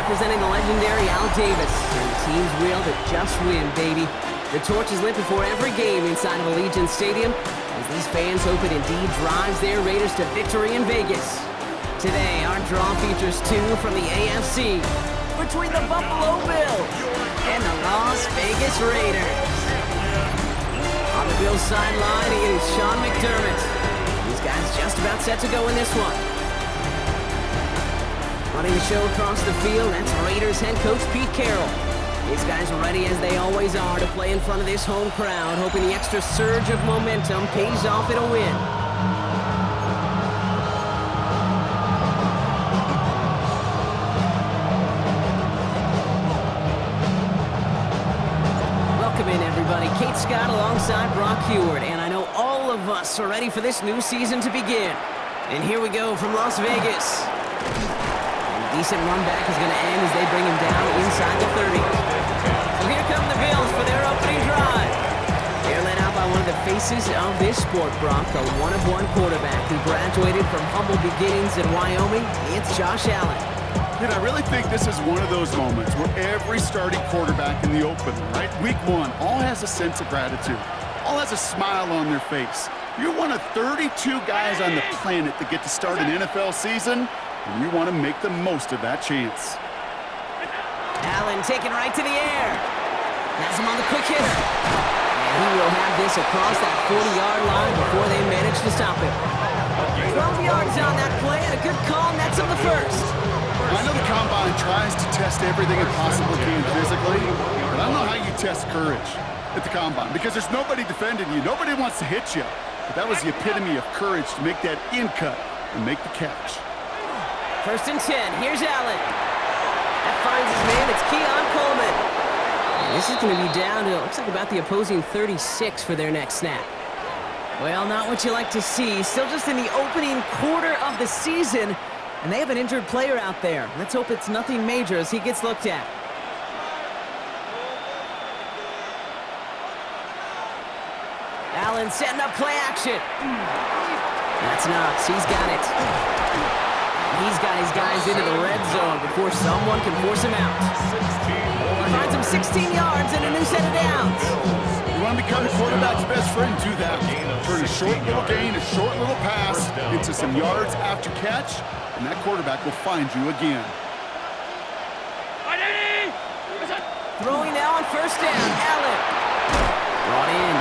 representing the legendary Al Davis. And the team's will to just win, baby. The torch is lit before every game inside of Allegiant Stadium as these fans hope it indeed drives their Raiders to victory in Vegas. Today, our draw features two from the AFC between the Buffalo Bills and the Las Vegas Raiders. On the Bills sideline, it is Sean McDermott. These guys just about set to go in this one. Running the show across the field, that's Raiders head coach Pete Carroll. These guys are ready as they always are to play in front of this home crowd, hoping the extra surge of momentum pays off in a win. Welcome in, everybody. Kate Scott alongside Brock Heward, and I know all of us are ready for this new season to begin. And here we go from Las Vegas. A decent run back is going to end as they bring him down inside the 30. So here come the Bills for their opening drive. They're led out by one of the faces of this sport, Brock, a one-of-one quarterback who graduated from humble beginnings in Wyoming. It's Josh Allen. And I really think this is one of those moments where every starting quarterback in the open, right, week one, all has a sense of gratitude, all has a smile on their face. You're one of 32 guys on the planet that get to start an NFL season, and you want to make the most of that chance. Allen taken right to the air. Has him on the quick hitter. And he will have this across that 40-yard line before they manage to stop him. 12 yards on that play, and a good call nets him the first. I know the Combine tries to test everything it possibly can physically, but I don't know how you test courage at the Combine because there's nobody defending you. Nobody wants to hit you. But that was the epitome of courage to make that in cut and make the catch. 1st and 10. Here's Allen. That finds his man. It's Keon Coleman. And this is going to be down to, it looks like, about the opposing 36 for their next snap. Well, not what you like to see. Still just in the opening quarter of the season. And they have an injured player out there. Let's hope it's nothing major as he gets looked at. Allen setting up play action. That's Knox. He's got it. And he's got his guys into the red zone before someone can force him out. He finds him 16 yards and a new set of downs. You want to become the quarterback's best friend, do that. Turn a short little gain, a short little pass into some yards after catch, and that quarterback will find you again. Throwing now on 1st down, Allen. Brought in.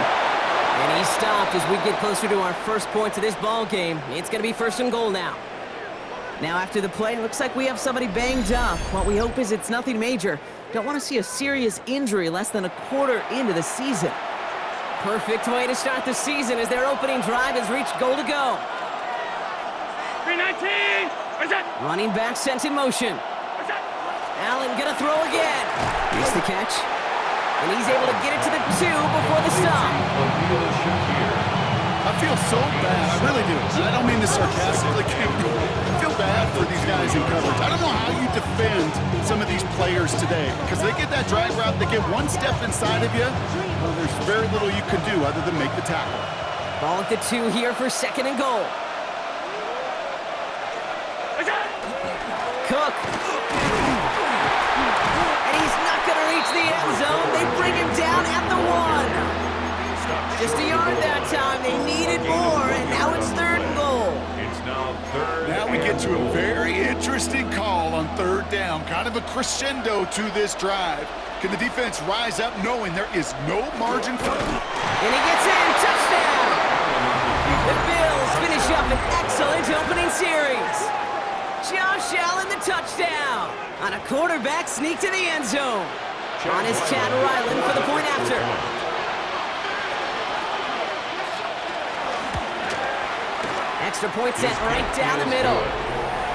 And he stopped as we get closer to our first points of this ball game. It's going to be 1st and goal now. Now after the play, it looks like we have somebody banged up. What we hope is it's nothing major. Don't want to see a serious injury less than a quarter into the season. Perfect way to start the season as their opening drive has reached goal to go. 319! Running back sent in motion. Allen gonna throw again. Makes the catch. And he's able to get it to the 2 before the stop. I feel so bad. I really do. And I don't mean this sarcastically. I feel bad for these guys in coverage. I don't know how you defend some of these players today because they get that drag route, they get one step inside of you. Well, there's very little you can do other than make the tackle. Ball at the 2 here for 2nd and goal. Cook. And he's not going to reach the end zone. They bring him down at the 1. Just a yard that time. They needed more, and now it's 3rd and goal. It's now 3rd. Now we get to a very interesting call on 3rd down. Kind of a crescendo to this drive. Can the defense rise up knowing there is no margin for error? And he gets in. Touchdown. The Bills finish up an excellent opening series. Josh Allen, the touchdown. On a quarterback sneak to the end zone. On is Chad Ryland for the point after. Extra point set right down the middle.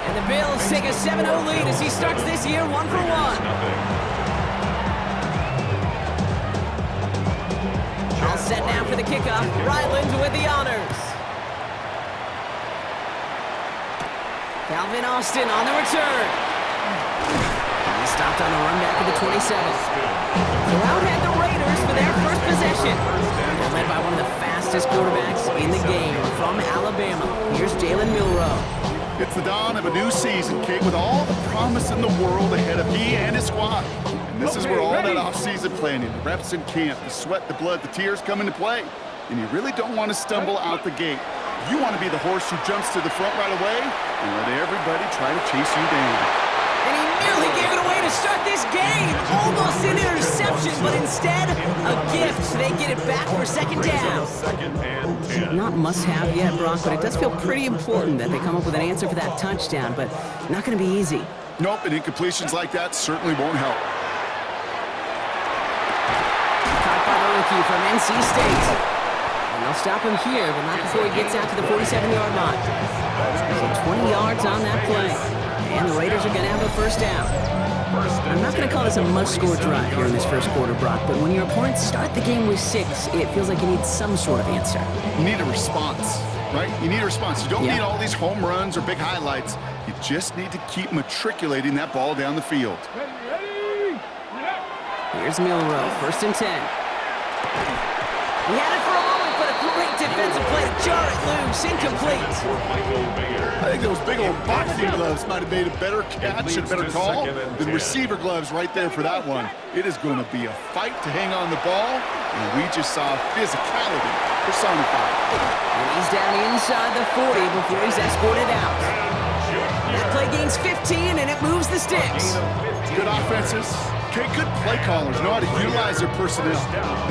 And the Bills take a 7-0 lead as he starts this year 1 for 1. All set now for the kickoff. Ryland with the honors. Calvin Austin on the return. He stopped on the run back of the 27. So out head the Raiders for their first possession. They're led by one of the fastest quarterbacks in the game from Alabama. Here's Jalen Milroe. It's the dawn of a new season, Kate, with all the promise in the world ahead of he and his squad. And this is where all that off-season planning, the reps in camp, the sweat, the blood, the tears come into play. And you really don't want to stumble out the gate. You want to be the horse who jumps to the front right away and let everybody try to chase you down. And he nearly gave it away to start this game. Almost an interception, but instead, a gift. They get it back for second down. Not must-have yet, Brock, but it does feel pretty important that they come up with an answer for that touchdown, but not going to be easy. Nope, and incompletions like that certainly won't help. Caught by the rookie from NC State. And they'll stop him here, but not before he gets out to the 47-yard line. So 20 yards on that play. And the Raiders are going to have a first down. I'm not going to call this a must-score drive here in this first quarter, Brock, but when your opponents start the game with 6, it feels like you need some sort of answer. You need a response, right? You need a response. You don't need all these home runs or big highlights. You just need to keep matriculating that ball down the field. Here's Milroe, 1st and 10. He had it for a moment, but a great defensive play to jar it loose, incomplete. I think those big old boxing gloves might have made a better catch and a better call than receiver gloves right there for that one. It is going to be a fight to hang on the ball, and we just saw physicality personified. And he's down inside the 40 before he's escorted out. That play gains 15, and it moves the sticks. Good offenses. Okay, good play callers know how to utilize their personnel.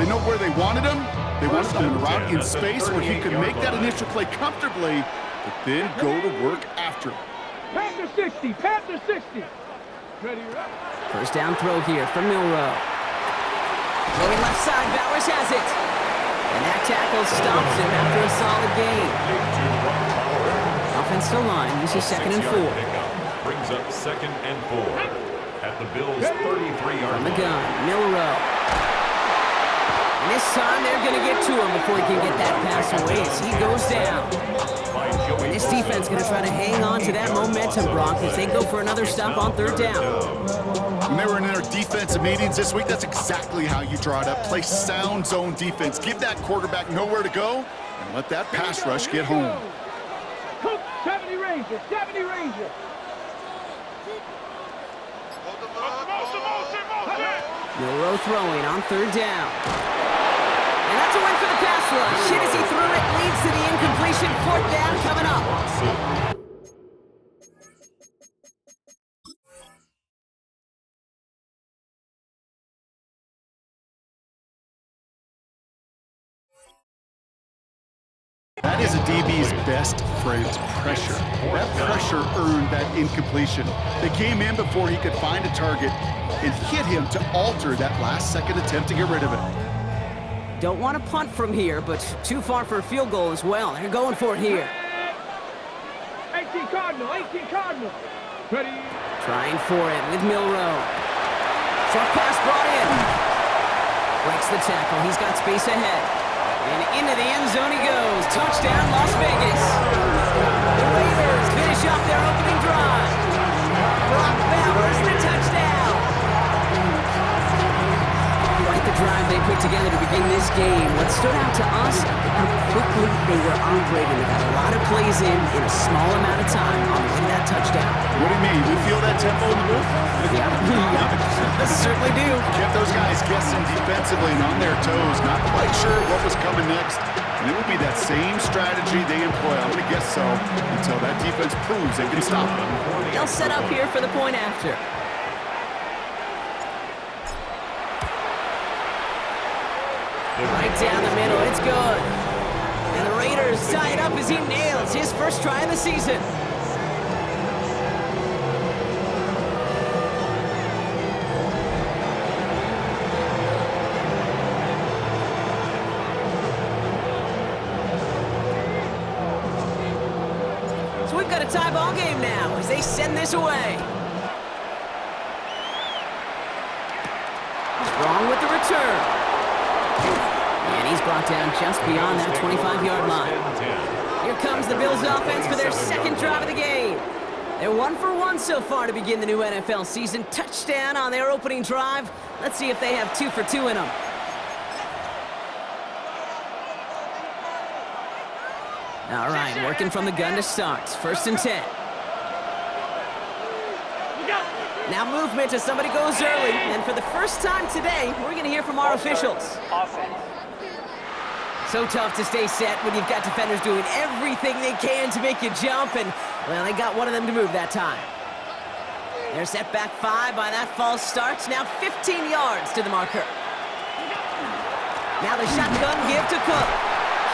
They know where they wanted them. They wanted them to route in space where he could make that initial play comfortably, but then go to work after. Panther 60, Panther 60. Ready, up. First down throw here from Milroe. Throwing left side, Bowers has it. And that tackle stops him after a solid gain. Offensive line, this is 2nd and 4. Brings up 2nd and 4. At the Bills' 33-yard From the gun, Milroe. And this time they're going to get to him before he can get that pass away as he goes down. And this defense is going to try to hang on to that momentum, Brock, as they go for another stop on 3rd down. When they were in their defensive meetings this week, that's exactly how you draw it up. Play sound zone defense. Give that quarterback nowhere to go and let that pass rush get home. Cook, 70 Ranger, 70 Ranger. Milroe throwing on 3rd down. And that's a win for the pass rush. Hit as he threw it, leads to the incompletion. 4th down coming up. That is a DB's best friend, pressure. That pressure earned that incompletion. They came in before he could find a target and hit him to alter that last-second attempt to get rid of it. Don't want to punt from here, but too far for a field goal as well. They're going for it here. 18 Cardinal, 18 Cardinal. Ready. Trying for it with Milroe. Short pass brought in. Breaks the tackle. He's got space ahead. And into the end zone he goes. Touchdown, Las Vegas. The Raiders finish off their opening drive. Brock Bowers, the touchdown. Quite the drive they put together to begin this game. What stood out to us, how quickly they were operating. They got a lot of plays in a small amount of time on the way to that touchdown. What do you mean? We feel that tempo in the booth? Yeah, certainly do. Kept those guys guessing defensively and on their toes, not quite sure what was coming next. And it will be that same strategy they employ, I'm going to guess so, until that defense proves they can stop them. They'll set up here for the point after. Right down the middle, it's good. And the Raiders tie it up as he nails his first try of the season. So we've got a tie ball game now as they send this away. Strong with the return. And he's brought down just beyond that 25-yard line. Here comes the Bills offense for their 2nd drive of the game. They're 1 for 1 so far to begin the new NFL season. Touchdown on their opening drive. Let's see if they have 2 for 2 in them. All right, working from the gun to start. 1st and 10. Now movement as somebody goes early. And for the first time today, we're going to hear from our officials. So tough to stay set when you've got defenders doing everything they can to make you jump. And, well, they got one of them to move that time. They're set back 5 by that false start. Now 15 yards to the marker. Now the shotgun give to Cook.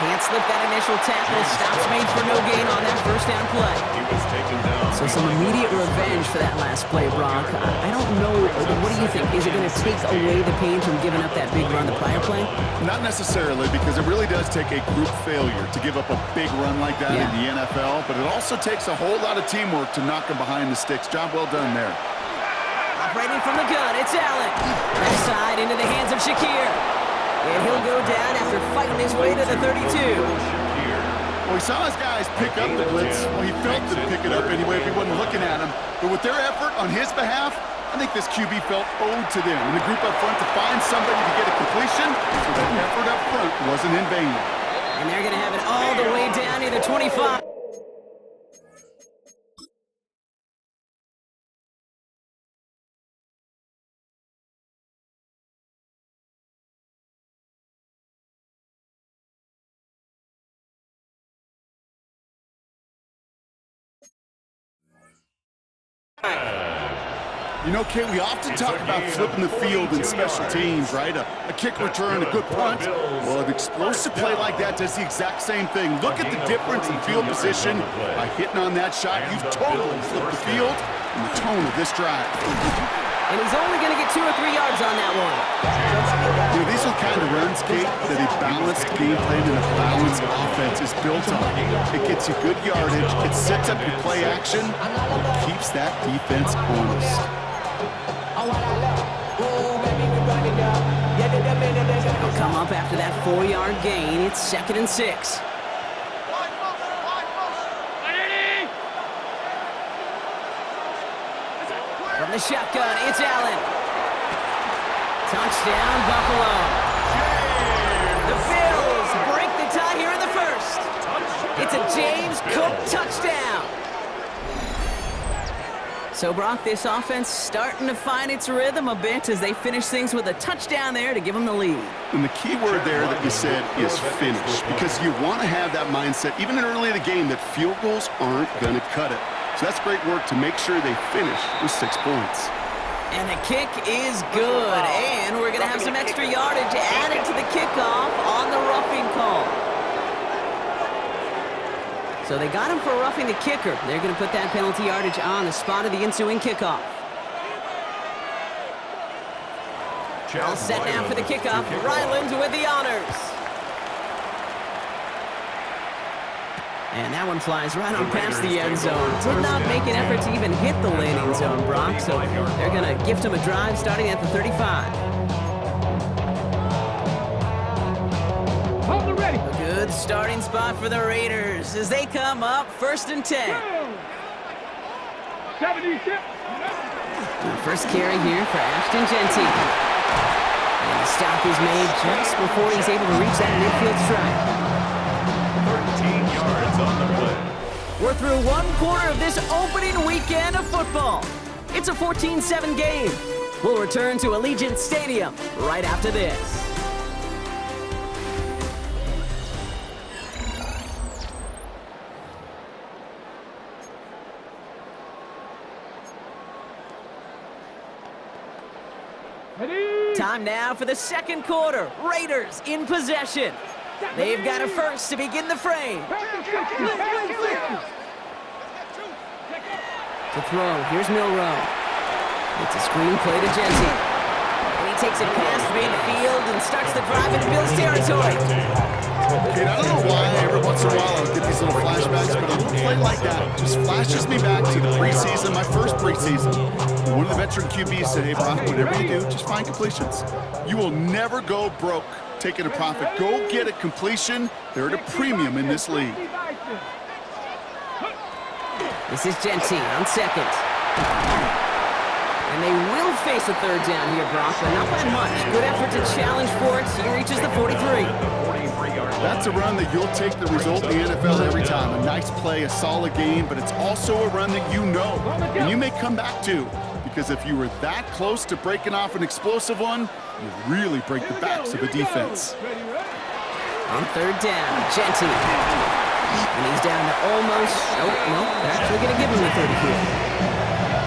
Can't slip that initial tackle. Stops made for no gain on that first down play. He was taken down. So some immediate revenge for that last play, Brock. I don't know. What do you think? Is it going to take away the pain from giving up that big run the prior play? Not necessarily, because it really does take a group failure to give up a big run like that in the NFL, but it also takes a whole lot of teamwork to knock them behind the sticks. Job well done there. Operating from the gun, it's Allen. Left side into the hands of Shakir. And he'll go down after fighting his way to the 32. Well, he saw his guys pick up the blitz. Well, he felt them pick it up anyway if he wasn't looking at him. But with their effort on his behalf, I think this QB felt owed to them. And the group up front to find somebody to get a completion, so that effort up front wasn't in vain. And they're going to have it all the way down near the 25. You know, Kate, we often talk about flipping the field in special teams, right? A kick return, a good punt. Well, an explosive play like that does the exact same thing. Look at the difference in field position. By hitting on that shot, you've totally flipped the field and the tone of this drive. And he's only going to get 2 or 3 yards on that one. You know, these are the kind of runs, Kate, that a balanced game plan and a balanced offense is built on. It gets you good yardage, it sets up your play action, and keeps that defense honest. They'll come up after that 4-yard gain. It's 2nd and 6. From the shotgun, it's Allen. Touchdown, Buffalo. The Bills break the tie here in the first. It's a James Cook touchdown. So, Brock, this offense starting to find its rhythm a bit as they finish things with a touchdown there to give them the lead. And the key word there that you said is finish, because you want to have that mindset, even early in the game, that field goals aren't going to cut it. So that's great work to make sure they finish with 6 points. And the kick is good, and we're going to have some extra yardage added to the kickoff on the roughing call. So they got him for roughing the kicker. They're going to put that penalty yardage on the spot of the ensuing kickoff. All set now for the kickoff. Ryland with the honors. And that one flies right on past the end zone. Did not make an effort to even hit the landing zone, Brock. So they're going to gift him a drive starting at the 35. A good starting spot for the Raiders as they come up 1st and 10. 76. The first carry here for Ashton Genty. And the stop is made just before he's able to reach that midfield strike. 13 yards on the play. We're through 1 quarter of this opening weekend of football. It's a 14-7 game. We'll return to Allegiant Stadium right after this. Time now for the 2nd quarter. Raiders in possession. They've got a first to begin the frame. To throw, here's Milrow. It's a screen play to Genty. And he takes it past midfield and starts the drive into Bills territory. Kate, I don't know why every once in a while I'll get these little flashbacks, but a little play like that just flashes me back to the preseason, my first preseason. One of the veteran QBs said, hey, Brock, whatever you do, just find completions. You will never go broke taking a profit. Go get a completion. They're at a premium in this league. This is Genty on 2nd. And they will face a third down here, Brock, but not by much. Good effort to challenge for it. He reaches the 43. That's a run that you'll take the result in the NFL every time. A nice play, a solid game, but it's also a run that you know and you may come back to, because if you were that close to breaking off an explosive one, you really break the backs of a defense. On third down, Genty. And he's down to almost, oh, no, they're actually going to give him the 30 here.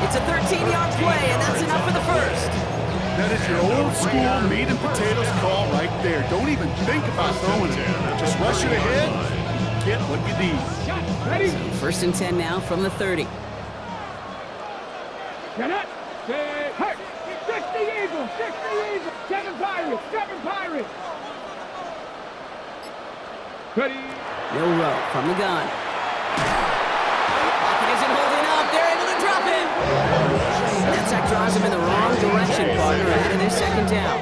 It's a 13-yard play, and that's enough for the first. That is your old school meat and potatoes call right there. Don't even think about throwing it. Just rush it ahead and get what you need. So first and 10 now from the 30. Get it. Say, hey, 60 Eagles, 60 Eagles, 7 Pirates, 7 Pirates. Ready. Rowe from the gun. Pocket isn't holding up. They're able to drop him. That sack drives him in the wrong direction, partner, ahead of their second down.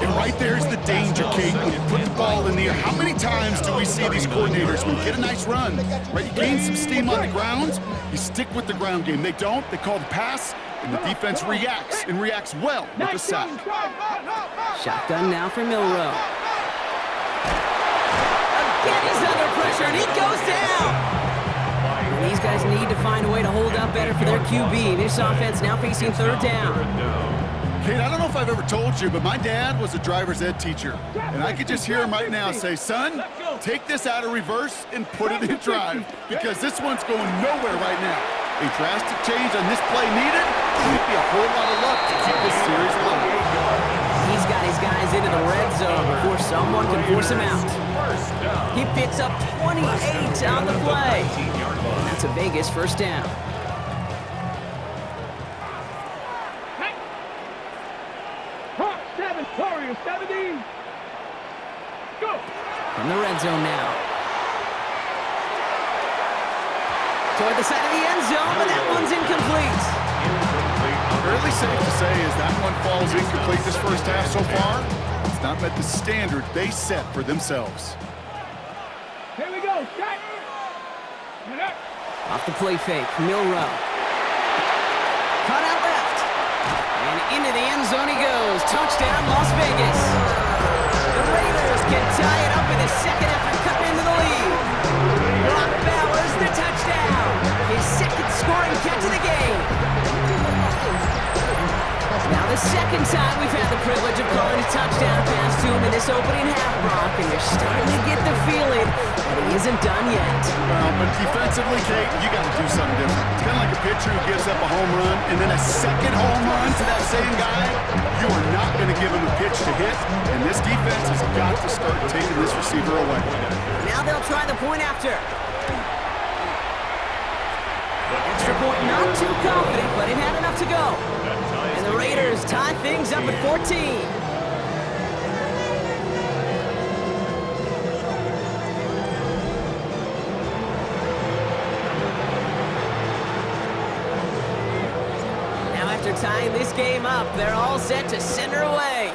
And right there's the danger, Kate, when you put the ball in the air. How many times do we see these coordinators, when you get a nice run, right, you gain some steam on the ground, you stick with the ground game. They don't. They call the pass, and the defense reacts, and reacts well with the sack. Shotgun now for Milroe. Again, he's under pressure, and he goes down. And these guys need to find a way to hold up better for their QB. This offense now facing third down. Kate, I don't know if I've ever told you, but my dad was a driver's ed teacher. And I could just hear him right now say, son, take this out of reverse and put it in drive, because this one's going nowhere right now. A drastic change on this play needed. It would be a whole lot of luck to keep this series alive. He's got his guys into the red zone before someone can force him out. He picks up 28 on the play. And that's a Vegas first down. Hawk 7, Warriors 17. Go. From the red zone now. Toward the side of the end zone, but that one's incomplete. Fairly safe to say as that one falls incomplete this first half so far. It's not met the standard they set for themselves. Here we go. Set. Get up. Off the play fake, Milroe. Cut out left. And into the end zone he goes. Touchdown, Las Vegas. The Raiders can tie it up in the second after cutting into the lead. Brock Bowers, the touchdown. His second scoring catch of the game. Now the second time we've had the privilege of calling a touchdown pass to him in this opening half, Brock, and you're starting to get the feeling that he isn't done yet. Well, but defensively, Kate, you got to do something different. It's kind of like a pitcher who gives up a home run and then a second home run to that same guy. You are not going to give him a pitch to hit, and this defense has got to start taking this receiver away. Now they'll try the point after. Extra point, not too confident, but it had enough to go. And the Raiders tie things up at 14. Now after tying this game up, they're all set to send her away.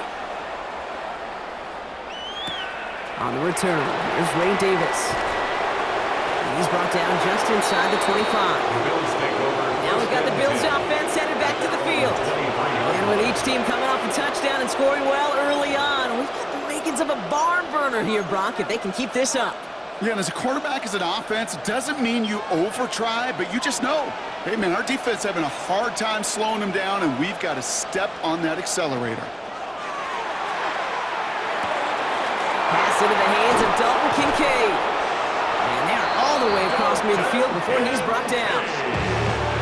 On the return, here's Ray Davis. He's brought down just inside the 25. Now we've got the Bills offense headed back to the field. And with each team coming off a touchdown and scoring well early on, we've got the makings of a barn burner here, Brock, if they can keep this up. Yeah, and as a quarterback, as an offense, it doesn't mean you over-try, but you just know, hey, man, our defense having a hard time slowing them down, and we've got to step on that accelerator. Pass into the hands of Dalton Kincaid. And they're all the way across midfield before he's brought down.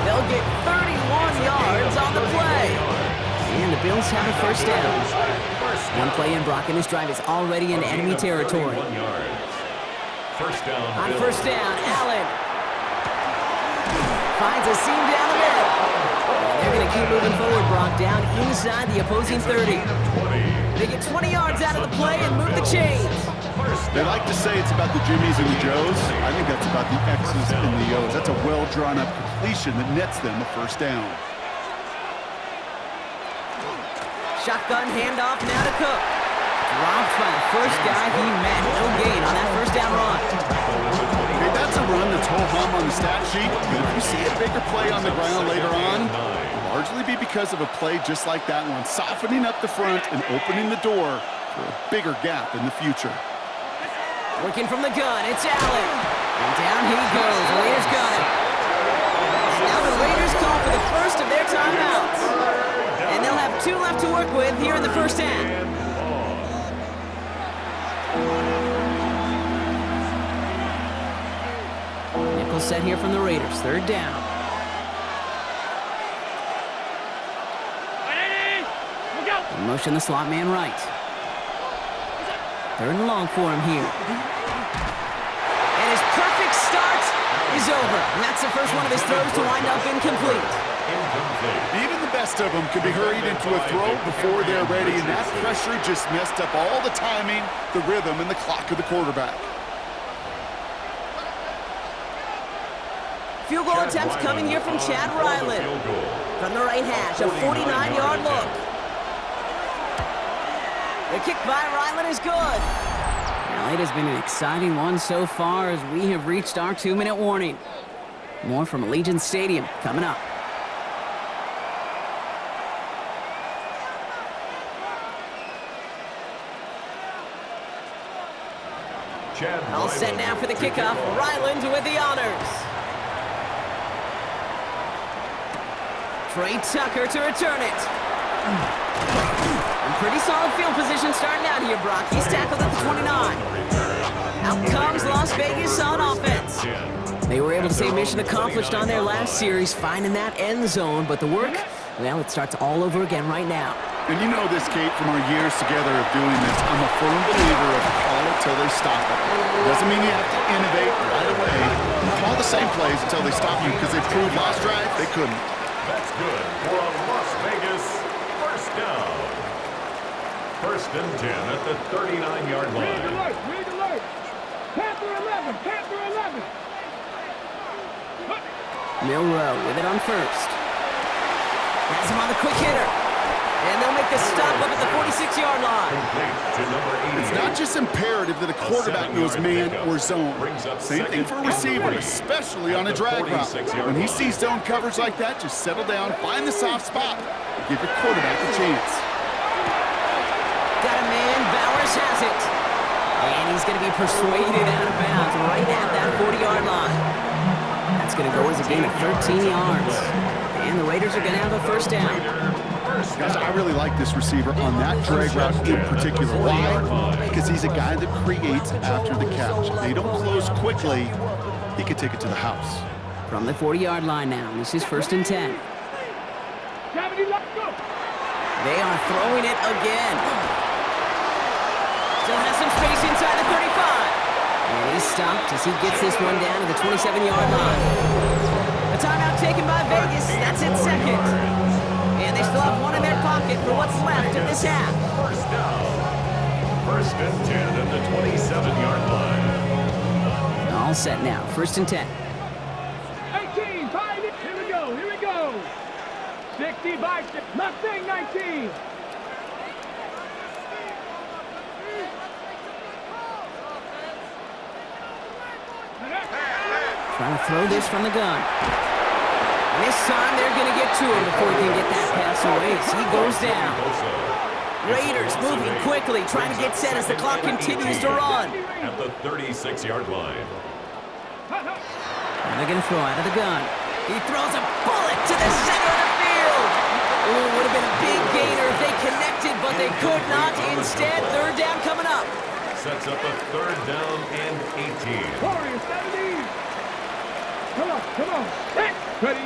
They'll get 31 yards on the play. And the Bills have a first down. One play in, Brock, and this drive is already in enemy territory. First down. On first down, Allen finds a seam down the middle. They're going to keep moving forward, Brock, down inside the opposing 30. They get 20 yards out of the play and move the chains. They like to say it's about the Jimmies and the Joes. I think that's about the X's and the O's. That's a well-drawn-up completion that nets them a first down. Shotgun handoff now to Cook. Dropped by the first guy he met. No gain on that first down run. Okay, that's a run that's ho-hum on the stat sheet, but if you see a bigger play on the ground later on, it'll largely be because of a play just like that one, softening up the front and opening the door for a bigger gap in the future. Working from the gun, it's Allen. And down he goes. The Raiders got it. Now the Raiders call for the first of their timeouts. And they'll have 2 left to work with here in the first half. Nickel set here from the Raiders. 3rd down. In motion the slot man right. 3rd and long for him here. And his perfect start is over. And that's the first one of his throws to wind up incomplete. Even the best of them could be hurried into a throw before they're ready, and that pressure just messed up all the timing, the rhythm, and the clock of the quarterback. Field goal attempts coming here from Chad Ryland. From the right hash, a 49-yard look. The kick by Ryland is good. Now, it has been an exciting one so far as we have reached our 2-minute warning. More from Allegiant Stadium coming up. All set now for the kickoff. Ryland with the honors. Trey Tucker to return it. And pretty solid field position starting out here, Brock. He's tackled at the 29. Out comes Las Vegas on offense. They were able to say mission accomplished on their last series, finding that end zone. But the work, well, it starts all over again right now. And you know this, Kate, from our years together of doing this. I'm a firm believer of call it till they stop it. Doesn't mean you have to innovate right away. Call the same plays until they stop you, because they proved last drive they couldn't. That's good for a Las Vegas first down. 1st and 10 at the 39-yard line. Read alert. Panther 11, Panther 11. Milrow with it on 1st. Has him on the quick hitter. And they'll make the stop up at the 46-yard line. It's not just imperative that a quarterback knows man or zone. Same thing for a receiver, especially on a drag route. When he sees zone coverage like that, just settle down, find the soft spot, give your quarterback a chance. Got a man, Bowers has it. And he's going to be persuaded out of bounds right at that 40-yard line. That's going to go as a gain of 13 yards. And the Raiders are going to have a first down. Guys, I really like this receiver on that drag route in particular. Why? Because he's a guy that creates after the catch. They don't close quickly. He could take it to the house. From the 40-yard line now, this is 1st and 10. They are throwing it again. Still has some space inside the 35. And he's stopped as he gets this one down to the 27-yard line. A timeout taken by Vegas. That's its 2nd. And they still have one in their pocket for what's left of this half. First down. 1st and 10 at the 27-yard line. All set now. 1st and 10. 18, 5, here we go. 65, Mustang 19. Trying to throw this from the gun. And this time they're going to get to him before he can get that pass away as he goes down. Raiders moving quickly, trying to get set as the clock continues to run. At the 36-yard line. And they're going to throw out of the gun. He throws a bullet to the center of the field. Ooh, would have been a big gainer if they connected, but they could not. Instead, 3rd down coming up. Sets up a 3rd down and 18. Warriors 17. Come on. Ready.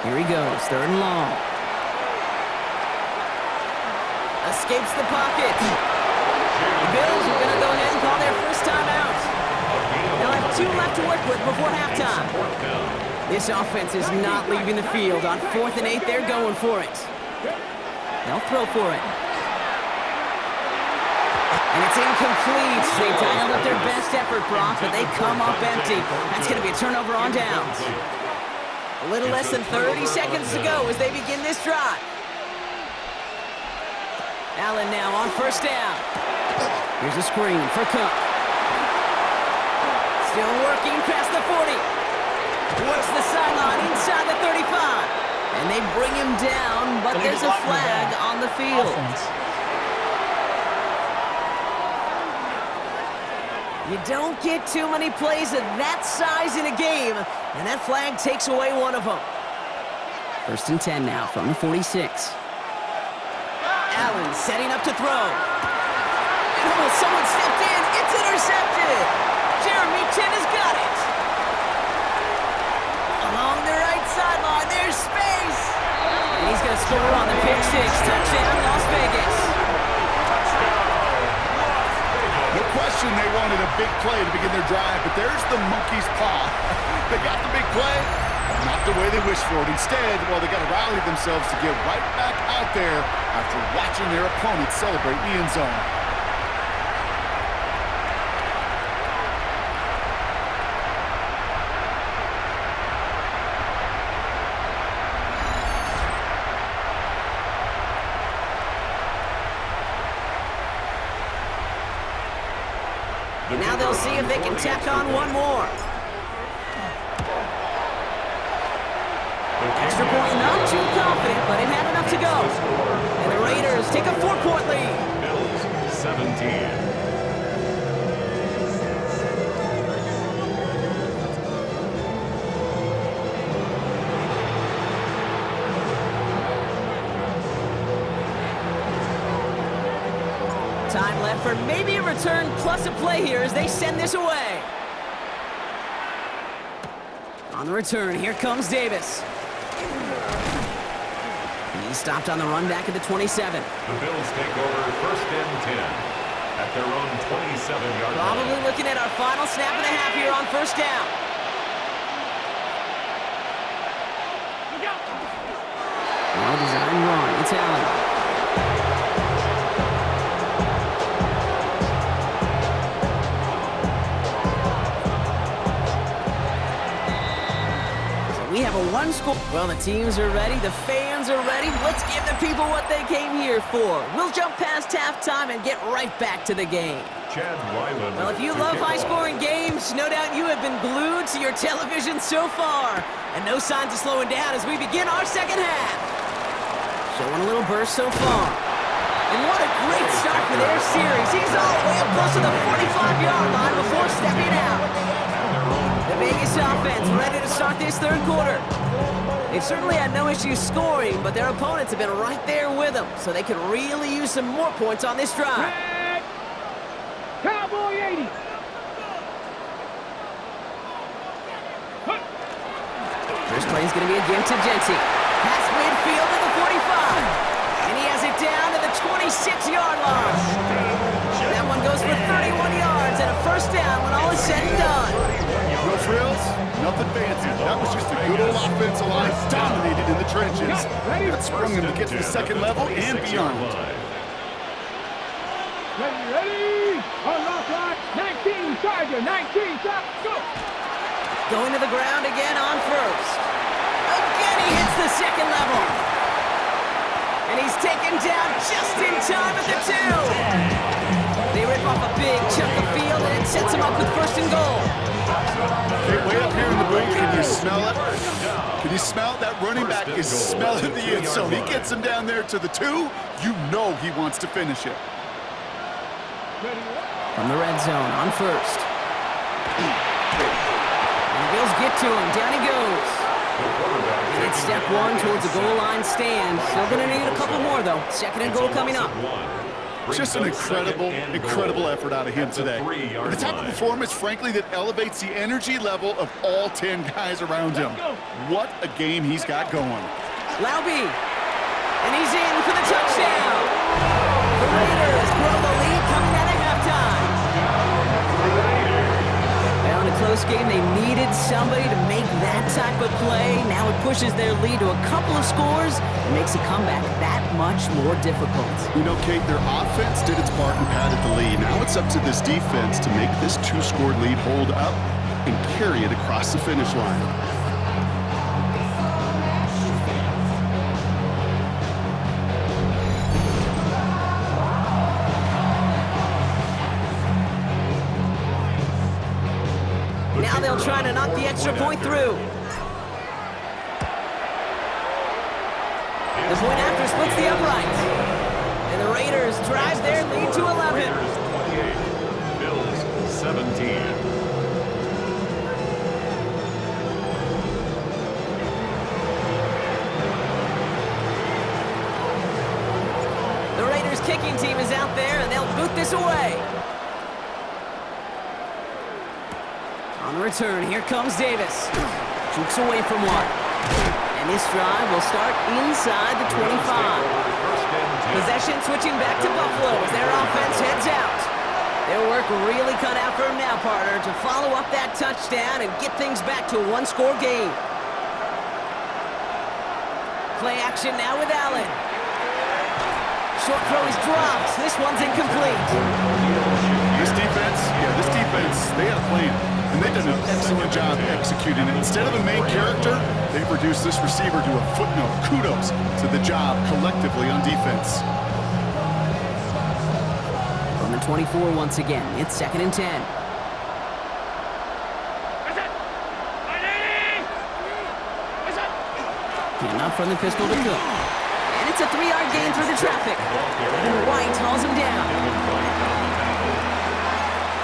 Here he goes, 3rd and long. Escapes the pocket. The Bills are going to go ahead and call their first timeout. They'll have 2 left to work with before halftime. This offense is not leaving the field. On 4th and 8, they're going for it. They'll throw for it. And it's incomplete. They dialed up their best effort, Brock, but they come up empty. That's going to be a turnover on downs. A little less than 30 seconds to go as they begin this drive. Allen now on 1st down. Here's a screen for Cook. Still working past the 40. Works the sideline inside the 35. And they bring him down, but there's a flag on the field. You don't get too many plays of that size in a game, and that flag takes away one of them. 1st and 10 now from the 46. Allen setting up to throw. Oh, someone stepped in. It's intercepted. Jeremy Chin has got it. Along the right sideline, there's space. And he's going to score on the pick six. Touchdown, Las Vegas. No question they wanted a big play to begin their drive, but there's the monkey's paw. They got the big play, but not the way they wished for it. Instead, well, they got to rally themselves to get right back out there after watching their opponent celebrate in the end zone. Now they'll see if they can tack on one more. Extra point, not too confident, but it had enough to go. And the Raiders take a 4-point lead. Bills 17. Time left for maybe a return plus a play here as they send this away. On the return, here comes Davis. He's stopped on the run back at the 27. The Bills take over 1st and 10 at their own 27-yard line. Probably looking at our final snap and a half here on 1st down. Well-designed run. It's Allen. We have a one-score. Well, the teams are ready. The fans are ready. Let's give the people what they came here for. We'll jump past halftime and get right back to the game. Chad Ryland. Well, if you love high-scoring games, no doubt you have been glued to your television so far. And no signs of slowing down as we begin our second half. Showing a little burst so far. And what a great start for their series. He's all the way up close to the 45-yard line before stepping out. The Vegas offense ready to start this 3rd quarter. They've certainly had no issues scoring, but their opponents have been right there with them, so they could really use some more points on this drive. Red. Cowboy 80. First play is going to be a gift to Jency. Pass midfield to the 45. And he has it down to the 26-yard line. That one goes for 31 yards and a 1st down when all is said and done. No frills, nothing fancy. That was just a good old offensive line dominated in the trenches. That sprung him to get to the 2nd level and beyond. Ready. On lock line. 19 Charger. 19 Charger. Go. Going to the ground again on 1st. Again he hits the 2nd level. And he's taken down just in time at the 2. They rip off a big chunk of field and it sets him up with 1st and goal. Okay, way up here in the booth, can you smell it? Can you smell it? That running back is smelling the end zone. He gets him down there to the 2. You know he wants to finish it. From the red zone on 1st. And the Bills get to him. Down he goes. And it's step 1 towards the goal line stand. Still going to need a couple more, though. 2nd and goal coming up. Just an incredible effort out of him today. And the type of performance, frankly, that elevates the energy level of all 10 guys around him. What a game he's got going. Laube. And he's in for the touchdown. The Raiders grow the lead coming out of halftime. Well, in a close game, they needed somebody to make that type of play. Now it pushes their lead to a couple of scores and makes a comeback that much more difficult. You know, Kate, their offense did its part and padded the lead. Now it's up to this defense to make this 2-score lead hold up and carry it across the finish line. Now they'll try to knock the extra point through. The point after splits the uprights. And the Raiders drive their lead to 11. Raiders 28, Bills 17. The Raiders kicking team is out there, and they'll boot this away. On the return, here comes Davis. Jukes away from one. And this drive will start inside the 25. Possession switching back to Buffalo as their offense heads out. Their work really cut out for them now, partner, to follow up that touchdown and get things back to a one-score game. Play action now with Allen. Short throw is dropped. This one's incomplete. This defense, they had a plan. And they've done an excellent job executing it. Instead of a main character, they've reduced this receiver to a footnote. Kudos to the job collectively on defense. From the 24 once again, it's 2nd and 10. And up from the pistol to Cook. And it's a 3-yard gain through the traffic. And White hauls him down.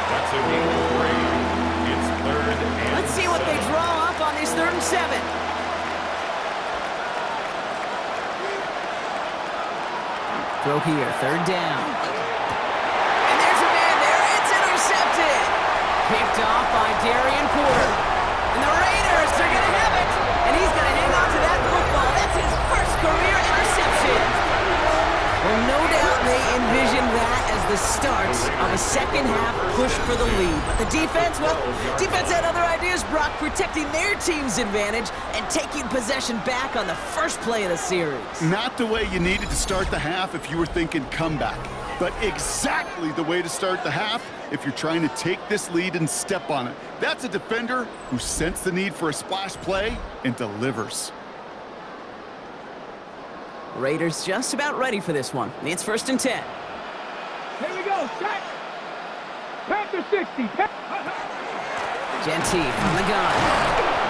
That's a gain of 3. It's 3rd and Let's see what they draw up on this 3rd and 7. Throw here, 3rd down. And there's a man there. It's intercepted. Picked off by Darian Porter. And the Raiders are going to have it. And he's going to hang on to that football. That's his first career interception. Well, no doubt they envisioned that as the start of a second-half push for the lead. But the defense, well, defense had other ideas, Brock, protecting their team's advantage and taking possession back on the first play of the series. Not the way you needed to start the half if you were thinking comeback, but exactly the way to start the half if you're trying to take this lead and step on it. That's a defender who sensed the need for a splash play and delivers. Raiders just about ready for this one. It's 1st and 10. Here we go, set. Panther 60. Gentee from the gun.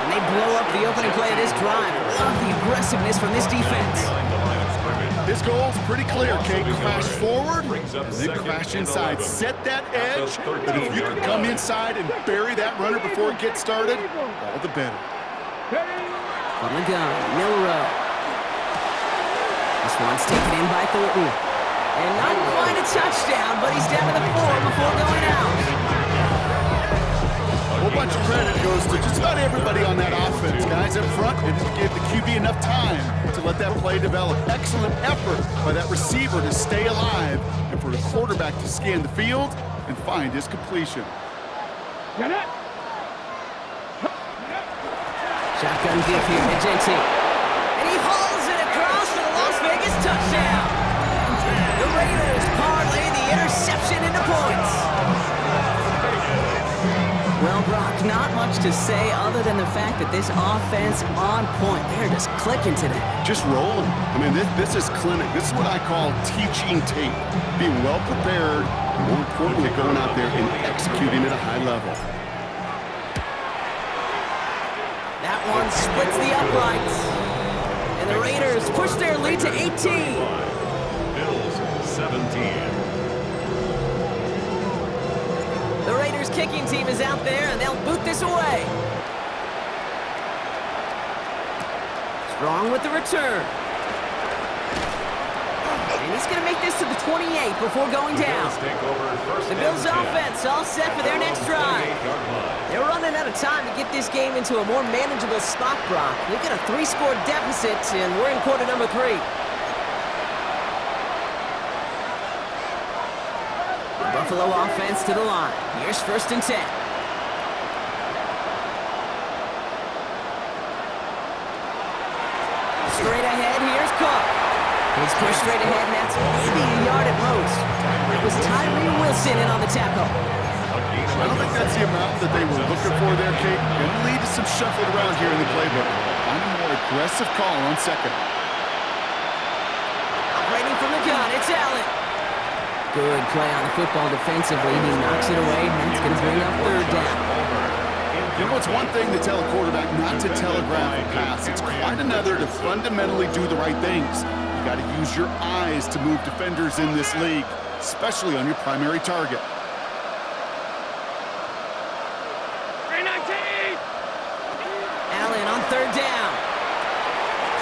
And they blow up the opening play of this drive. Love the aggressiveness from this defense. This goal's pretty clear, Kate. Crash forward, and then crash inside. Set that edge, but if you can come inside and bury that runner before it gets started, all the better. From the gun, Milrow. This one's taken in by Thornton. And not quite a touchdown, but he's down to the 4 before going out. A whole bunch of credit goes to just about everybody on that offense. Guys up front, they didn't give the QB enough time to let that play develop. Excellent effort by that receiver to stay alive and for the quarterback to scan the field and find his completion. Shotgun give here to Gentee. And he hauls it across for the Las Vegas touchdown. The Raiders parlay the interception into points. Well, Brock, not much to say other than the fact that this offense on point. They're just clicking today. Just rolling. I mean, this is clinic. This is what I call teaching tape. Being well prepared, and more importantly, going out there and executing at a high level. That one splits the uprights. And the Raiders push their lead to 18. Bills 17. The Raiders kicking team is out there, and they'll boot this away. Strong with the return. And he's going to make this to the 28 before going down. The Bills offense all set for their next drive. They're running out of time to get this game into a more manageable spot, Brock. We've got a 3-score deficit, and we're in quarter number 3. Buffalo offense to the line. Here's 1st and 10. Straight ahead, here's Cook. He's pushed straight ahead, and that's maybe a yard at most. It was Tyree Wilson in on the tackle. I don't think that's the amount that they were looking for there, Kate. Going to lead to some shuffling around here in the playbook. Find a more aggressive call on 2nd. Operating from the gun, it's Allen. Good play on the football defensively. He knocks it away, and that's going to bring up 3rd down. You know, it's one thing to tell a quarterback not to telegraph a pass. It's quite another to fundamentally do the right things. got to use your eyes to move defenders in this league, especially on your primary target. Allen on third down.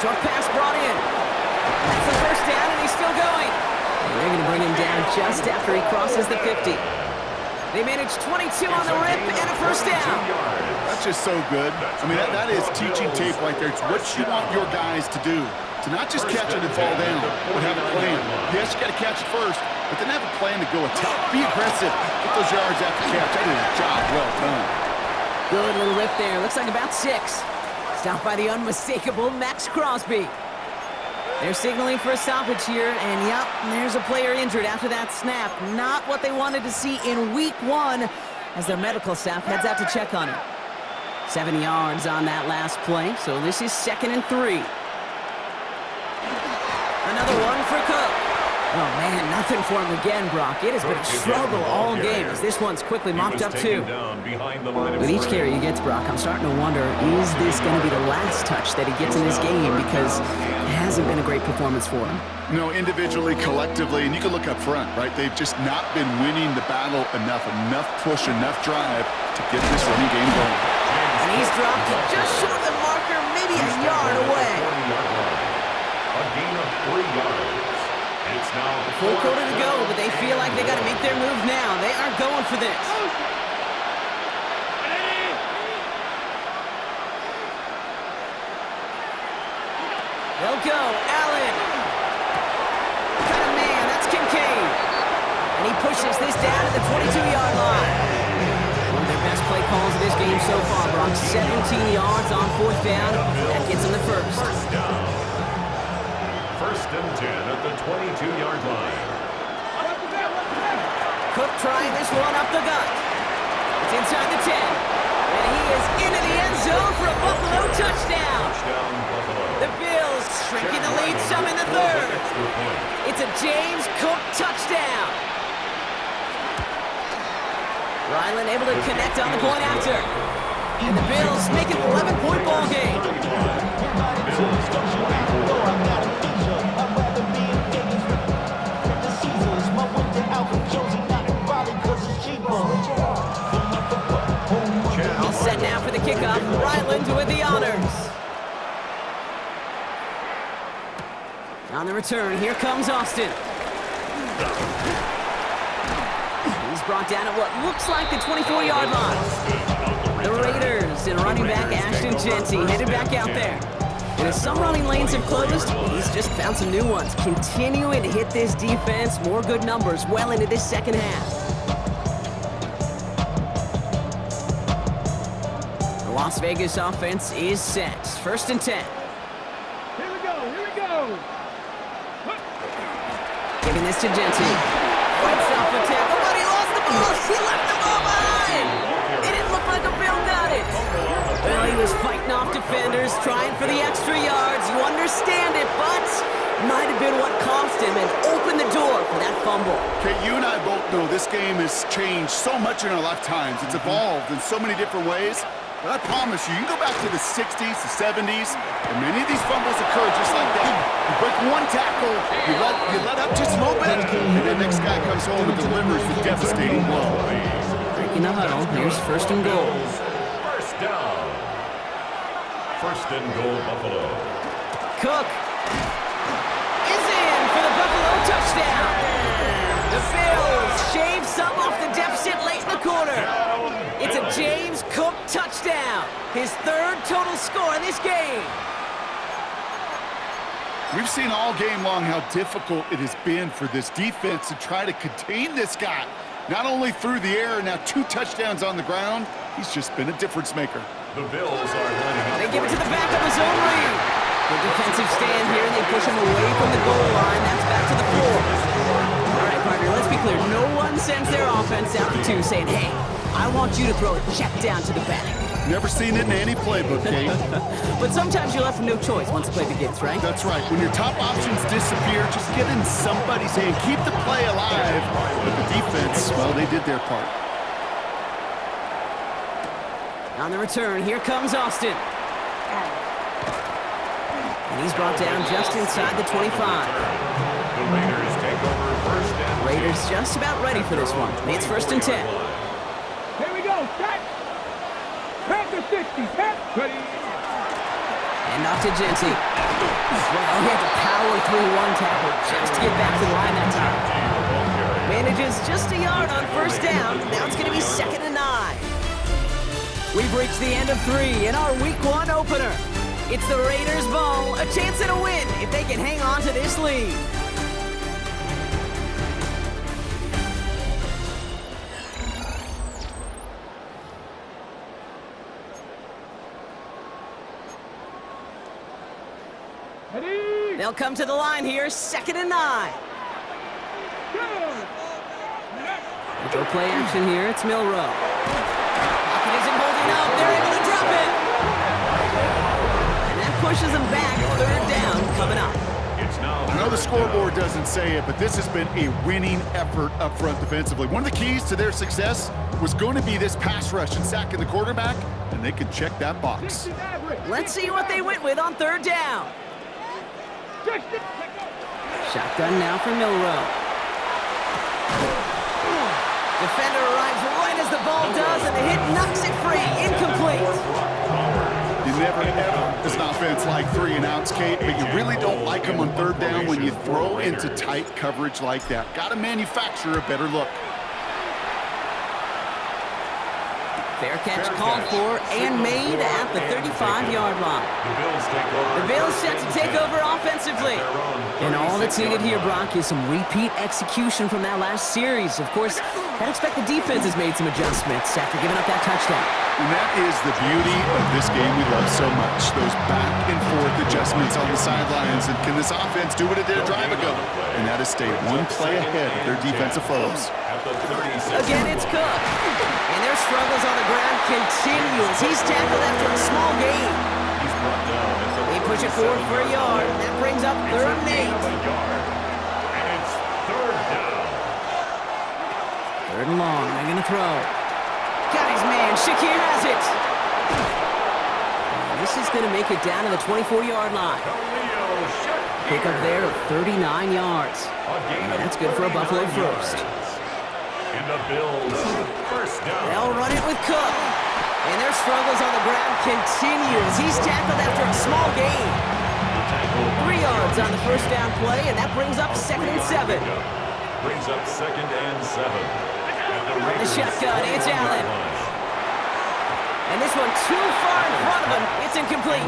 Short pass brought in. That's the first down, and he's still going. And they're going to bring him down just after he crosses the 50. They managed 22 on the rip and a first down. That's just so good. I mean, that is teaching tape right there. It's what you want your guys to do. To not just catch it and fall down, but have a plan. Yes, you got to catch it first, but then have a plan to go attack. Be aggressive. Get those yards after catch. That is a job well done. Good little rip there. Looks like about 6. Stopped by the unmistakable Max Crosby. They're signaling for a stoppage here, and yep, there's a player injured after that snap. Not what they wanted to see in week 1 as their medical staff heads out to check on him. 7 yards on that last play, so this is 2nd and 3. Another one for Cook. Oh, man, nothing for him again, Brock. It has been a struggle all game as this one's quickly mopped up, too. With each carry he gets, Brock, I'm starting to wonder, is this going to be the last touch that he gets in this game? Because it hasn't been a great performance for him. No, individually, collectively, and you can look up front, right? They've just not been winning the battle enough push, enough drive to get this running game going. And he's dropped just short of the marker, maybe a yard away. A gain of 3 yards. It's now Full quarter to go, but they feel like they got to make their move now. They are going for this. They'll go. Allen. Got a man. That's Kincaid. And he pushes this down to the 22-yard line. One of their best play calls of this game so far, Brock. 17 yards on 4th down. That gets them the first. first down. 1st and 10 at the 22-yard line. Cook trying this one up the gut. It's inside the 10. And he is into the end zone for a Buffalo touchdown. Touchdown, Buffalo. The Bills shrinking the lead some in the 3rd. It's a James Cook touchdown. Ryland able to connect on the point after. And the Bills make it an 11-point ball game. All set now for the kickoff. Ryland with the honors. On the return, here comes Austin. He's brought down at what looks like the 24-yard line. The Raiders and running back Ashton Jeanty headed back out there. And as some running lanes have closed, he's just found some new ones. Continuing to hit this defense, more good numbers well into this 2nd half. The Las Vegas offense is set. 1st and 10. Here we go. Giving this to Jeanty. Fights off the tackle, but he lost the ball. He left the ball behind. It didn't look like a Bill got it. Well, he was fighting off defenders, trying for the extra yards. You understand it, but might have been what cost him and opened the door for that fumble. Okay, you and I both know this game has changed so much in our lifetimes. It's evolved in so many different ways. But I promise you, you can go back to the 60s, the 70s, and many of these fumbles occur just like that. You break one tackle, you let up just a little bit, and the next guy comes home and delivers the devastating blow. Breaking the huddle, here's 1st and goal. First down. 1st and goal, Buffalo. Cook is in for the Buffalo touchdown. The Bills shave some off the deficit late in the quarter. It's a James Cook touchdown. His 3rd total score in this game. We've seen all game long how difficult it has been for this defense to try to contain this guy. Not only through the air, now 2 touchdowns on the ground. He's just been a difference maker. The Bills are lining up. They give it to the back of his own read. Good defensive stand here, and they push him away from the goal line. That's back to the 4. All right, partner, let's be clear. No one sends their offense out for 2 saying, hey, I want you to throw a check down to the back. Never seen it in any playbook, Kate. But sometimes you're left with no choice once the play begins, right? That's right. When your top options disappear, just get in somebody's hand. Keep the play alive. But the defense, well, they did their part. On the return, here comes Austin. And he's brought down just inside the 25. The Raiders take over first and 10. Raiders just about ready for this one. It's first and 10. Here we go. Set. Panther 60. Set. Ready. And off to Jency. Well, he had to power through one tackle just to get back to the line that time. Manages just a yard on first down. Now it's going to be 2nd and 9. We've reached the end of 3 in our Week 1 opener. It's the Raiders' ball, a chance at a win if they can hang on to this lead. Ready. They'll come to the line here, 2nd and 9. Go play action here, it's Milroe. Pocket isn't holding up, they're able to drop it. And that pushes them back, 3rd down coming up. I know the scoreboard doesn't say it, but this has been a winning effort up front defensively. One of the keys to their success was going to be this pass rush and sacking the quarterback, and they can check that box. Let's see what they went with on 3rd down. Shotgun now for Milroe. Defender arrives right as the ball does, and the hit knocks it free. Incomplete. You never, ever, as an offense, like 3 and outs, Kate, but you really don't like them on 3rd down when you throw into tight coverage like that. Got to manufacture a better look. Fair catch called for and made at the 35-yard line. The Bills set to take over offensively. And all that's needed here, Brock, is some repeat execution from that last series. Of course, I'd expect the defense has made some adjustments after giving up that touchdown. And that is the beauty of this game we love so much. Those back-and-forth adjustments on the sidelines. And can this offense do what it did a drive ago? And that is stay one play ahead of their defensive foes. Again, it's Cook. And their struggles on the ground continues. He's tackled after a small gain. They push it forward for a yard. That brings up 3rd and 8. And it's 3rd down. 3rd and long. They're going to throw. Got his man. Shakir has it. And this is going to make it down to the 24-yard line. Pick up there of 39 yards. And that's good for a Buffalo first. In the Bills, first down. They'll run it with Cook. And their struggles on the ground continues. He's tackled after a small gain. 3 yards on the first down play, and that brings up 2nd and 7. Brings up 2nd and 7. The shotgun, it's Allen. And this one too far in front of him. It's incomplete.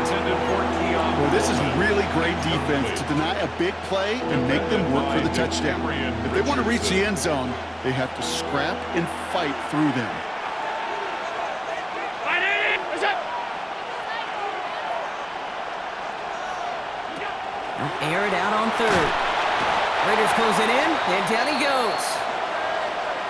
Well, this is really great defense to deny a big play and make them work for the touchdown. If they want to reach the end zone, they have to scrap and fight through them. They'll air it out on 3rd. Raiders close it in, and down he goes.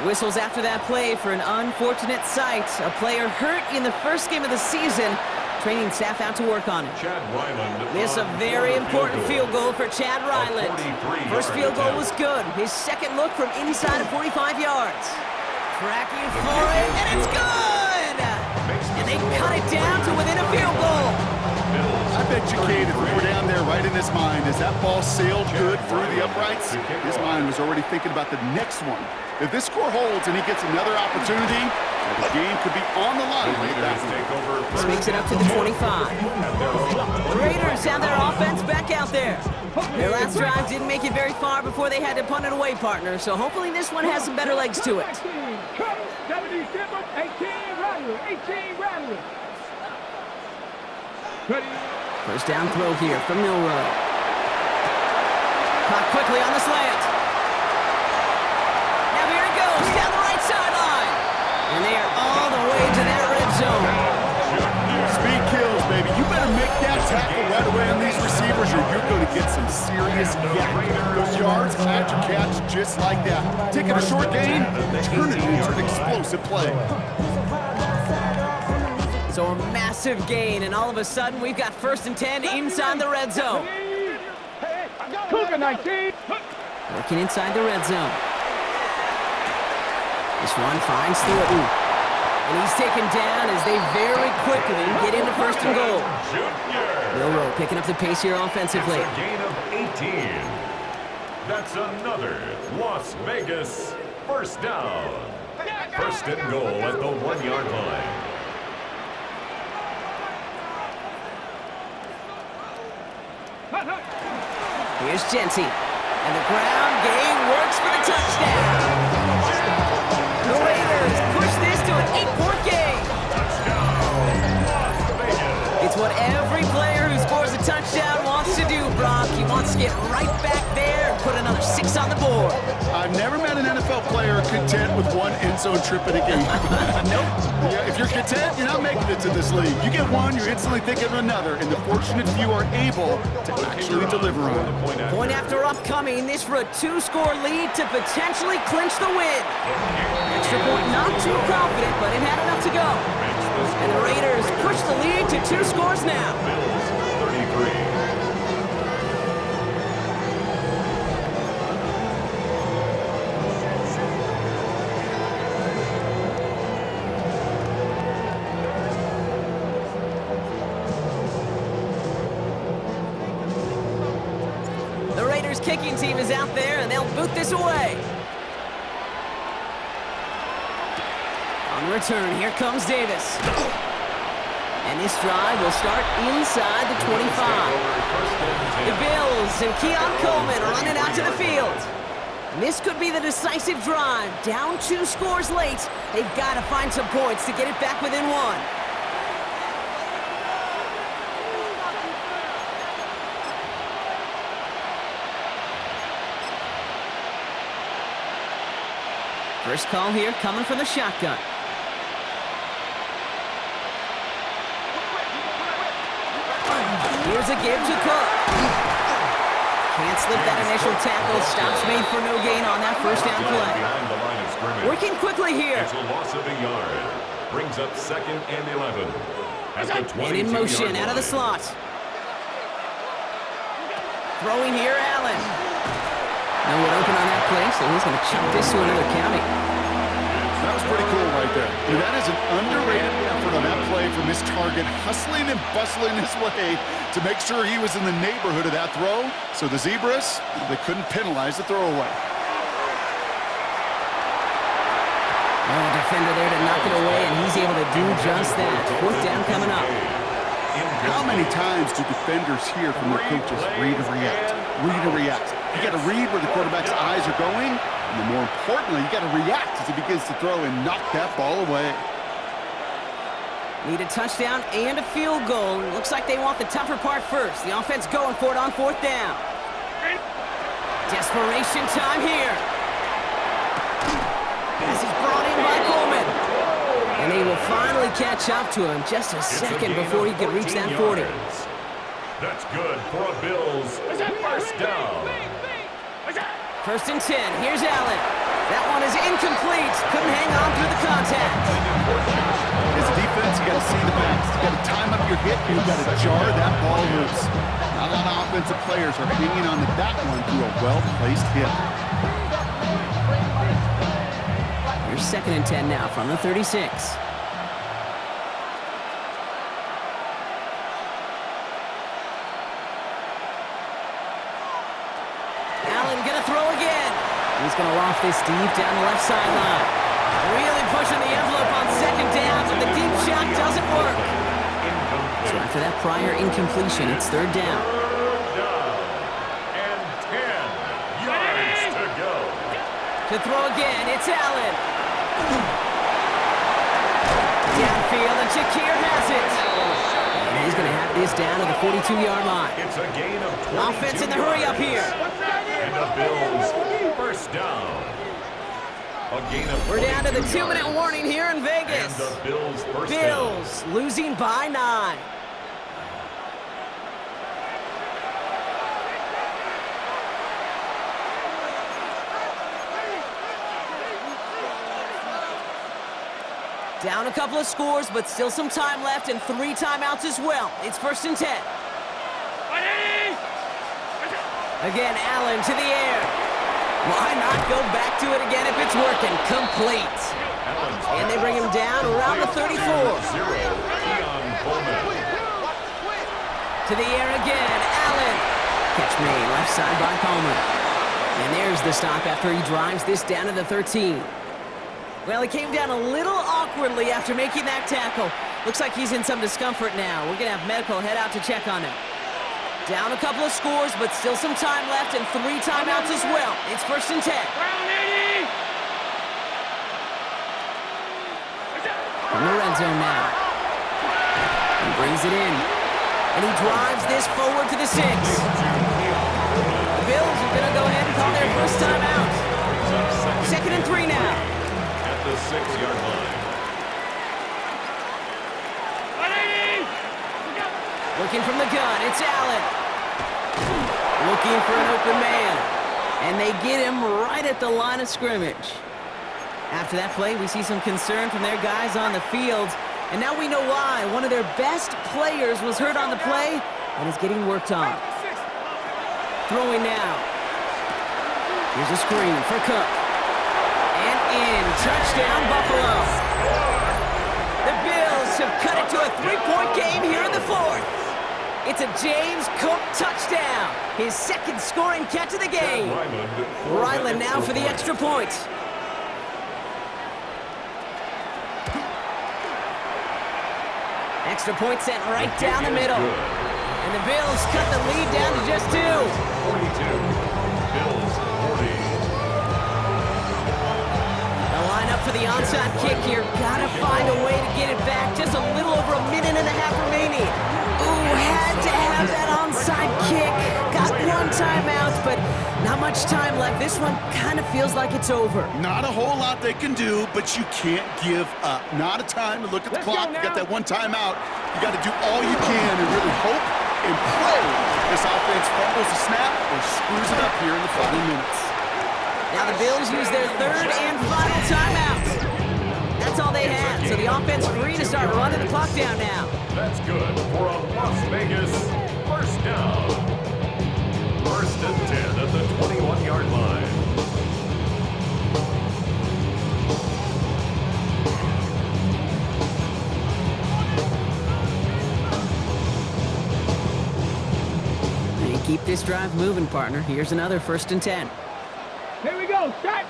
Whistles after that play for an unfortunate sight. A player hurt in the first game of the season. Training staff out to work on it. Chad Ryland. This is a very important field goal for Chad Ryland. First field goal was good. His second look from inside of 45 yards. Tracking for it, and it's good! And they cut it down to within a field goal. I bet you, Kate, if we were down there right in his mind, as that ball sailed good through the uprights, his mind was already thinking about the next one. If this score holds and he gets another opportunity, the game could be on the line. This makes it up to the 25. The Raiders have their offense back out there. Their last drive didn't make it very far before they had to punt it away, partner, so hopefully this one has some better legs to it. 18 Rattler. 18 Rattler. First down throw here from Milroe. Caught quickly on the slant. Now here it goes, down the right sideline. And they are all the way to that red zone. Speed kills, baby. You better make that tackle right away on these receivers or you're going to get some serious yak. Those yards after catch just like that. Taking a short gain, turn it into an explosive play. So a massive gain, and all of a sudden we've got 1st and 10 inside the red zone. Cougar 19. Working inside the red zone. This one finds Thornton. And he's taken down as they very quickly get into first and goal. Milroe picking up the pace here offensively. It's a gain of 18. That's another Las Vegas first down. First and goal at the 1-yard line. Here's Genty. And the ground game works for the touchdown. The Raiders push this to an 8-point game. It's what every player who scores a touchdown wants to do, Brock. He wants to get right back there and put another 6 on the board. I've never met an NFL player content with one end zone trip in a game. Nope. Yeah, if you're content, you're not making it to this league. You get one, you're instantly thinking of another, and the fortunate few are able to actually deliver on it. Point after upcoming, this for a 2-score lead to potentially clinch the win. Extra point not too confident, but it had enough to go. And the Raiders push the lead to 2 scores now. Bills 33. The Raiders kicking team is out there, and they'll boot this away. On return, here comes Davis. And this drive will start inside the 25. The Bills and Keon Coleman running out to the field. And this could be the decisive drive. Down 2 scores late. They've got to find some points to get it back within 1. First call here coming from the shotgun. Here's a give to Cook. Can't slip that initial tackle. Stops made for no gain on that first down play. Working quickly here. It's a loss of a yard. Brings up 2nd and 11. And in motion out of the slot. Throwing here, Allen. No one open on that play, so he's going to chunk this to another county. That was pretty cool right there. That is an underrated effort on that play from his target, hustling and bustling his way to make sure he was in the neighborhood of that throw. So the Zebras, they couldn't penalize the throwaway. Oh, the defender there to knock it away, and he's able to do just that. 4th down coming up. How many times do defenders hear from their coaches, read and react, read and react? You got to read where the quarterback's eyes are going, and then more importantly, you got to react as he begins to throw and knock that ball away. Need a touchdown and a field goal. Looks like they want the tougher part first. The offense going for it on 4th down. Desperation time here. This is brought in by Coleman. And they will finally catch up to him just a second before he could reach that 40. That's good for a Bills first down. 1st and 10. Here's Allen. That one is incomplete. Couldn't hang on through the contact. As a defense, you got to see the backs. You got to time up your hit, and you got to jar that ball loose. Not a lot of offensive players are hanging on to that one through a well-placed hit. Here's 2nd and 10 now from the 36. Allen gonna throw again. He's gonna loft this deep down the left sideline. Really pushing the envelope on 2nd down, but the deep shot doesn't work. So after that prior incompletion, it's 3rd down. And 10 yards to go. To throw again, it's Allen. Downfield, and Shakir has it. And he's going to have this down to the 42-yard line. It's a gain of 22 Offense in the hurry up here. And the Bills first down. A gain of We're down to the 22 2-minute yards. warning here in Vegas. And the Bills first Bills losing by 9. Down a couple of scores, but still some time left and 3 timeouts as well. It's 1st and 10. Again, Allen to the air. Why not go back to it again if it's working? Complete. And they bring him down around the 34. To the air again, Allen. Catch made, left side by Palmer. And there's the stop after he drives this down to the 13. Well, he came down a little awkwardly after making that tackle. Looks like he's in some discomfort now. We're going to have medical head out to check on him. Down a couple of scores, but still some time left and 3 timeouts as well. It's 1st and 10. From the red zone now. He brings it in. And he drives this forward to the 6. The Bills are going to go ahead and call their first timeout. 2nd and 3 now. At the 6-yard line. Looking from the gun, it's Allen. Looking for an open man. And they get him right at the line of scrimmage. After that play, we see some concern from their guys on the field. And now we know why. One of their best players was hurt on the play and is getting worked on. Throwing now. Here's a screen for Cook. And in. Touchdown, Buffalo. The Bills have cut it to a 3-point game here in the 4th. It's a James Cook touchdown. His 2nd scoring catch of the game. Ryland now for the extra point. Extra point sent right down the middle. And the Bills cut the lead down to just 2. 42. Bills 40. The lineup for the onside kick here. Gotta find a way to get it back. Just a little over a minute and a half remaining. Ooh, had to have that onside kick. Got 1 timeout, but not much time left. This one kind of feels like it's over. Not a whole lot they can do, but you can't give up. Not a time to look at the clock. You got that 1 timeout. You got to do all you can and really hope and pray this offense fumbles the snap or screws it up here in the final minutes. Now the Bills use their 3rd and final timeout. That's all they have, so the offense free to start running the clock down now. That's good for a Las Vegas first down. 1st and 10 at the 21-yard line. And keep this drive moving, partner. Here's another 1st and 10. Here we go. Shot.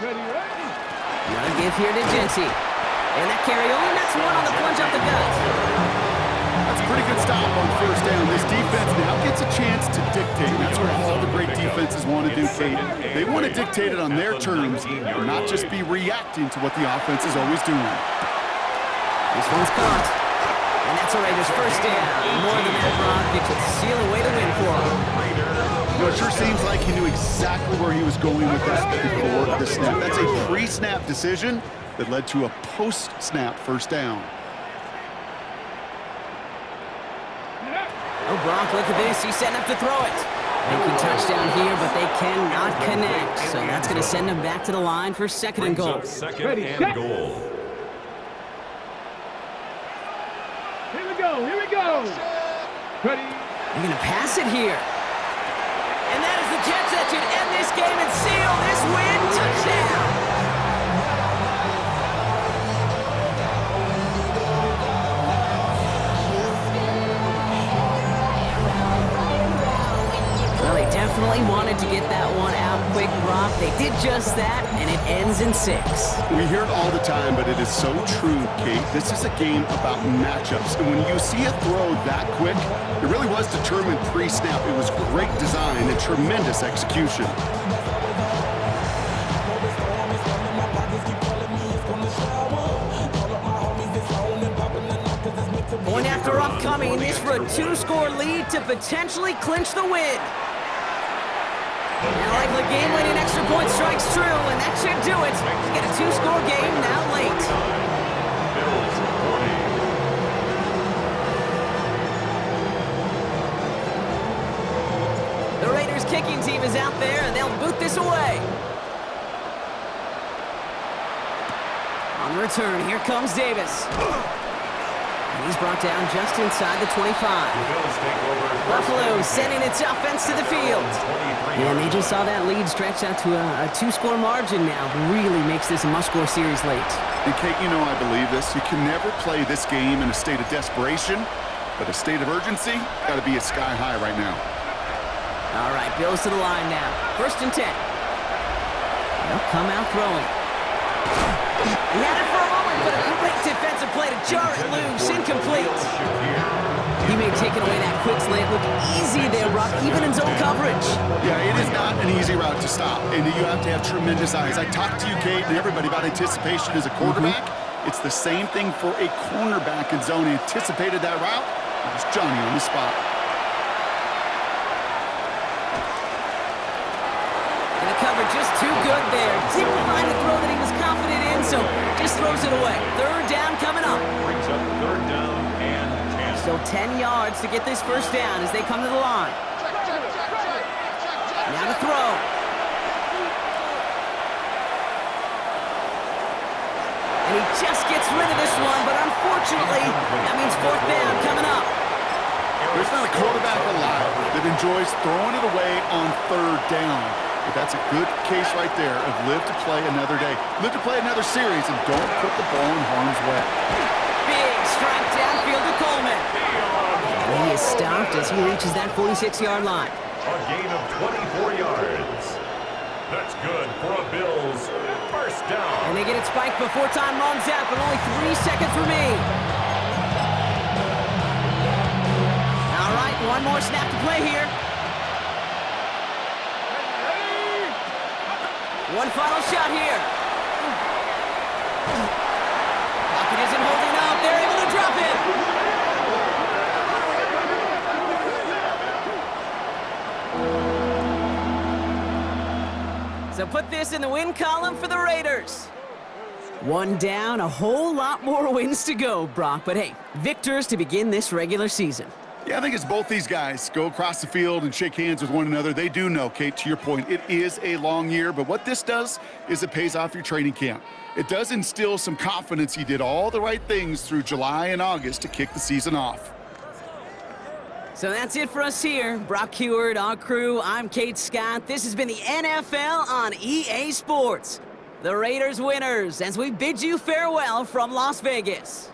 Ready. Another give here to Jency. And that carry only nets 1 on the plunge up the gut. That's a pretty good stop on 1st down. This defense now gets a chance to dictate. That's what all the great defenses want to do, Kate. They want to dictate it on their terms and not just be reacting to what the offense is always doing. This one's caught. And that's a Raiders 1st down. More than that, Brock gets a seal away to win for him. You know, it sure seems like he knew exactly where he was going with that before the snap. That's a pre-snap decision that led to a post-snap 1st down. Oh, Brock, look at this. He's setting up to throw it. Making touchdown here, but they cannot connect. So that's going to send them back to the line for 2nd and goal. 2nd and goal. Here we go. Here we go. Ready. They're going to pass it here. And that is the catch that should end this game and seal this win. Touchdown. Well, they definitely wanted to get that one out quick, Brock. They did just that, and it ends in 6. We hear it all the time, but it is so true, Kate. This is a game about matchups. And when you see a throw that quick, it really was determined pre-snap. It was great design and tremendous execution. Point after upcoming, this for a 2-score lead to potentially clinch the win. And like the game-winning extra point strikes true, and that should do it. You get a 2-score game now late. Bills 40. The Raiders kicking team is out there, and they'll boot this away. On the return, here comes Davis. And he's brought down just inside the 25. Buffalo sending its offense to the field. And they just saw that lead stretch out to a two-score margin now. Really makes this a must-score series late. And Kate, you know I believe this. You can never play this game in a state of desperation, but a state of urgency got to be a sky high right now. All right, Bills to the line now. 1st and 10. They'll come out throwing. He had it for a moment, but a great defensive play to jar it loose. Incomplete. He may take away that quick slant. Look easy there, Brock, even in zone coverage. Yeah, it is not an easy route to stop, and you have to have tremendous eyes. I talked to you, Kate, and everybody about anticipation as a quarterback. It's the same thing for a cornerback in zone. He anticipated that route. It was Johnny on the spot. And the cover just too good there. Didn't find a throw that he was confident in, so just throws it away. 3rd down coming up. Brings up 3rd down and 10. So 10 yards to get this 1st down as they come to the line. Now to throw. And he just gets rid of this one, but unfortunately, that means 4th down coming up. There's not a quarterback alive that enjoys throwing it away on 3rd down. But that's a good case right there of live to play another day. Live to play another series and don't put the ball in harm's way. Big strike downfield to Coleman. And he is stopped as he reaches that 46-yard line. A gain of 24 yards. That's good for a Bills 1st down. And they get it spiked before time runs out, but only 3 seconds remain. All right, one more snap to play here. One final shot here. Pocket isn't holding up. They're able to drop it. So put this in the win column for the Raiders. 1 down, a whole lot more wins to go, Brock. But hey, victors to begin this regular season. Yeah, I think as both these guys go across the field and shake hands with one another, they do know, Kate, to your point, it is a long year. But what this does is it pays off your training camp. It does instill some confidence he did all the right things through July and August to kick the season off. So that's it for us here. Brock Heward, our crew, I'm Kate Scott. This has been the NFL on EA Sports. The Raiders winners as we bid you farewell from Las Vegas.